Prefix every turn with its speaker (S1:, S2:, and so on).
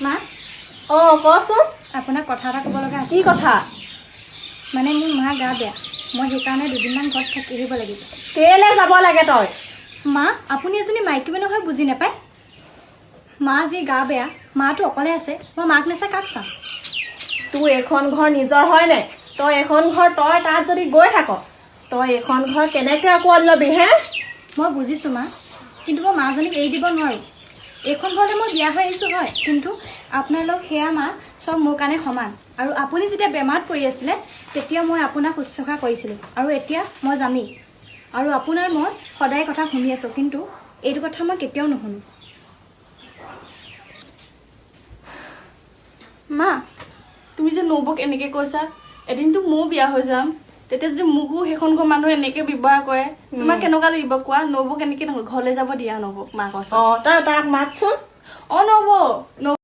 S1: মা
S2: কচোন
S1: আপোনাক কথা এটা ক'ব লগা আছে
S2: কি কথা
S1: মানে মোৰ মা গা বেয়া মই সেইকাৰণে দুদিনমান ঘৰত থাকি আহিব লাগিব
S2: কেলে যাব লাগে তই
S1: মা আপুনি এজনী মাইকী মানুহ হৈ বুজি নাপায় মা যি গা বেয়া মাটো অকলে আছে মই মাক নাচাই কাক চাম
S2: তোৰ এখন ঘৰ নিজৰ হয় নাই তই এখন ঘৰ তই তাত যদি গৈ থাক তই এখন ঘৰ কেনেকে আকোৱালি ল'বি হে
S1: মই বুজিছোঁ মা কিন্তু মই মাজনীক এৰি দিব নোৱাৰোঁ এইখন ঘৰলৈ মই বিয়া হৈ আহিছোঁ হয় কিন্তু আপোনালোক সেয়া মা চব মোৰ কাৰণে সমান আৰু আপুনি যেতিয়া বেমাৰত পৰি আছিলে তেতিয়া মই আপোনাক শুশ্ৰূষা কৰিছিলোঁ আৰু এতিয়া মই যামেই আৰু আপোনাৰ মই সদায় কথা শুনি আছোঁ কিন্তু এইটো কথা মই কেতিয়াও নুশুনো
S3: মা তুমি যে নবৌক এনেকে কৈছা এদিনতো ময়ো বিয়া হৈ যাম তেতিয়া যে মোকো সেইখন ঘৰ মানুহে এনেকে ব্যৱহাৰ কৰে তোমাক কেনেকুৱা লাগিব কোৱা নবৌক এনেকে ঘৰলৈ যাব দিয়া নবৌক মাক কৈছা
S2: তই তাক মাতচোন
S3: নবৌ